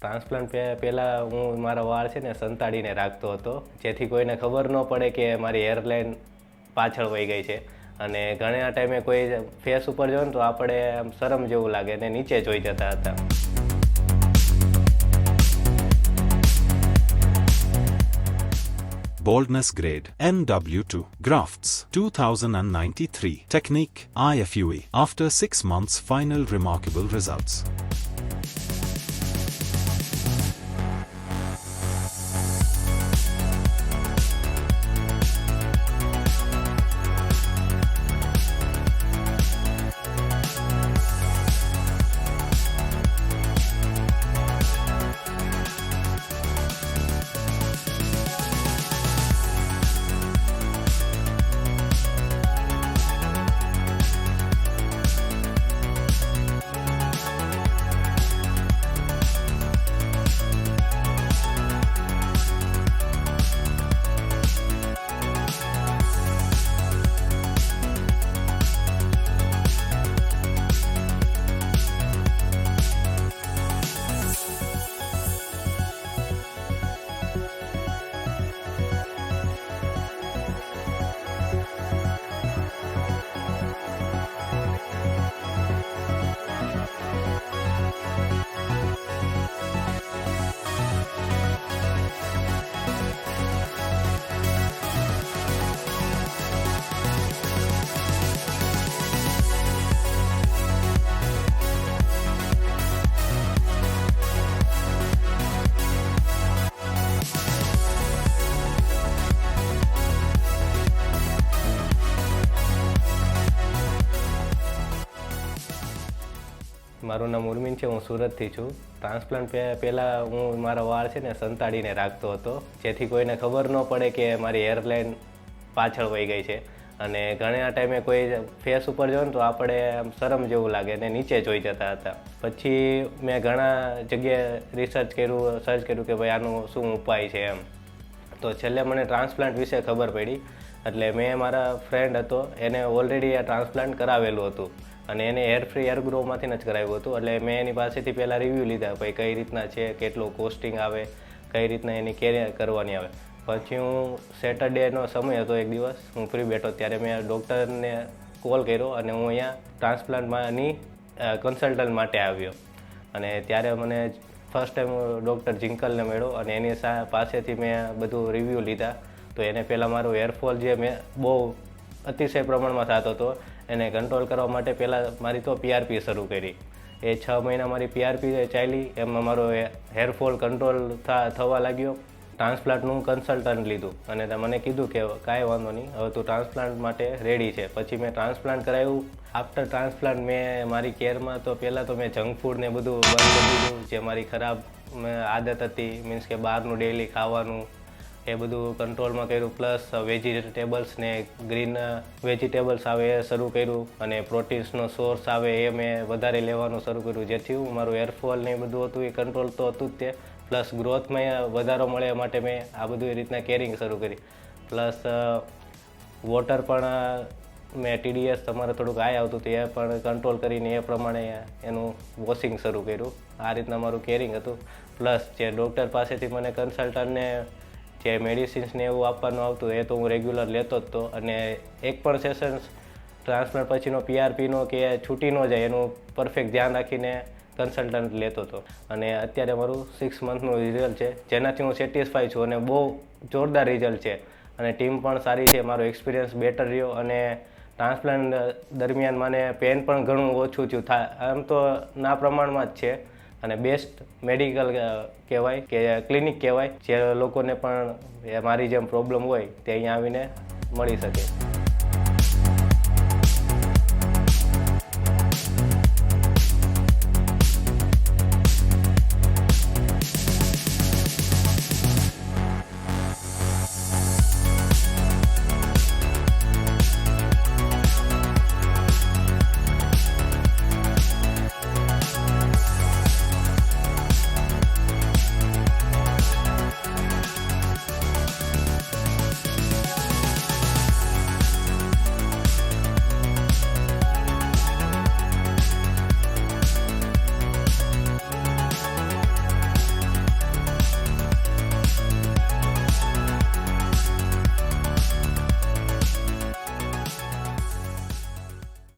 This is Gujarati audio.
ટ્રાન્સપ્લાન્ટ પહેલાં હું મારા વાળ છે ને સંતાડીને રાખતો હતો, જેથી કોઈને ખબર ન પડે કે મારી હેરલાઇન પાછળ વહી ગઈ છે. અને ઘણા ટાઈમે કોઈ ફેસ ઉપર જોયું ને તો આપણે આમ શરમ જેવું લાગે ને નીચે જોઈ જતા હતા. Baldness grade MW2 grafts 2093 technique IFUE after 6 months final remarkable results. મારું નામ ઉર્મિન છે, હું સુરતથી છું. ટ્રાન્સપ્લાન્ટ પહેલાં હું મારા વાળ છે ને સંતાડીને રાખતો હતો, જેથી કોઈને ખબર ન પડે કે મારી હેરલાઇન પાછળ વહી ગઈ છે. અને ઘણા ટાઈમે કોઈ ફેસ ઉપર જોયું ને તો આપણે આમ શરમ જેવું લાગે ને નીચે જોઈ જતા હતા. પછી મેં ઘણા જગ્યાએ સર્ચ કર્યું કે ભાઈ આનું શું ઉપાય છે એમ. તો છેલ્લે મને ટ્રાન્સપ્લાન્ટ વિશે ખબર પડી. એટલે મેં મારા ફ્રેન્ડ હતો, એને ઓલરેડી આ ટ્રાન્સપ્લાન્ટ કરાવેલું હતું અને એને હેરફ્રી હેરગ્રોમાંથી જ કરાવ્યું હતું. એટલે મેં એની પાસેથી પહેલાં રિવ્યૂ લીધા, ભાઈ કઈ રીતના છે, કેટલું કોસ્ટિંગ આવે, કઈ રીતના એની કેર કરવાની આવે. પછી હું સેટરડેનો સમય હતો, એક દિવસ હું ફ્રી બેઠો, ત્યારે મેં ડૉક્ટરને કોલ કર્યો અને હું અહીંયા ટ્રાન્સપ્લાન્ટમાંની કન્સલ્ટન્ટ માટે આવ્યો. અને ત્યારે મને ફર્સ્ટ ટાઈમ ડૉક્ટર જિંકલને મળ્યો અને એની પાસેથી મેં બધું રિવ્યૂ લીધા. તો એને પહેલાં મારું હેરફોલ જે મેં બહુ અતિશય પ્રમાણમાં થતો હતો, એને કંટ્રોલ કરવા માટે પહેલાં મારી તો PRP શરૂ કરી. એ 6 મહિના મારી PRP ચાલી, એમાં મારો હેરફોલ કંટ્રોલ થવા લાગ્યો. ટ્રાન્સપ્લાન્ટનું કન્સલ્ટન્ટ લીધું અને મને કીધું કે કાંઈ વાંધો નહીં, હવે તું ટ્રાન્સપ્લાન્ટ માટે રેડી છે. પછી મેં ટ્રાન્સપ્લાન્ટ કરાવ્યું. આફ્ટર ટ્રાન્સપ્લાન્ટ મેં મારી કેરમાં તો પહેલાં તો મેં જંક ફૂડ ને બધું બંધ કરી દીધું, જે મારી ખરાબ આદત હતી, મીન્સ કે બહારનું ડેઇલી ખાવાનું, એ બધું કંટ્રોલમાં કર્યું. પ્લસ વેજીટેબલ્સ ને ગ્રીન વેજીટેબલ્સ આવે એ શરૂ કર્યું અને પ્રોટીન્સનો સોર્સ આવે એ મેં વધારે લેવાનું શરૂ કર્યું, જેથી હું મારું હેરફોલ ને એ બધું હતું એ કંટ્રોલ તો હતું જ તે. પ્લસ ગ્રોથમાં વધારો મળે એ માટે મેં આ બધું એ રીતના કેરિંગ શરૂ કરી. પ્લસ વોટર પણ મેં TDS તમારે થોડુંક હાઈ આવતું હતું, એ પણ કંટ્રોલ કરીને એ પ્રમાણે એનું વોશિંગ શરૂ કર્યું. આ રીતના મારું કેરિંગ હતું. પ્લસ જે ડૉક્ટર પાસેથી મને કન્સલ્ટન્ટને જે મેડિસિન્સને એવું આપવાનું આવતું એ તો હું રેગ્યુલર લેતો જ હતો. અને એક પણ સેશન્સ ટ્રાન્સપ્લાન્ટ પછીનો PRPનો કે છૂટી ન જાય એનું પરફેક્ટ ધ્યાન રાખીને કન્સલ્ટન્ટ લેતો હતો. અને અત્યારે મારું 6 મંથનું રિઝલ્ટ છે, જેનાથી હું સેટિસ્ફાઈ છું અને બહુ જોરદાર રિઝલ્ટ છે. અને ટીમ પણ સારી છે, મારો એક્સપિરિયન્સ બેટર રહ્યો. અને ટ્રાન્સપ્લાન્ટ દરમિયાન મને પેન પણ ઘણું ઓછું થયું. આમ તો ના પ્રમાણમાં જ છે અને બેસ્ટ મેડિકલ કહેવાય કે ક્લિનિક કહેવાય, જે લોકોને પણ મારી જેમ પ્રોબ્લેમ હોય તે અહીંયા આવીને મળી શકે.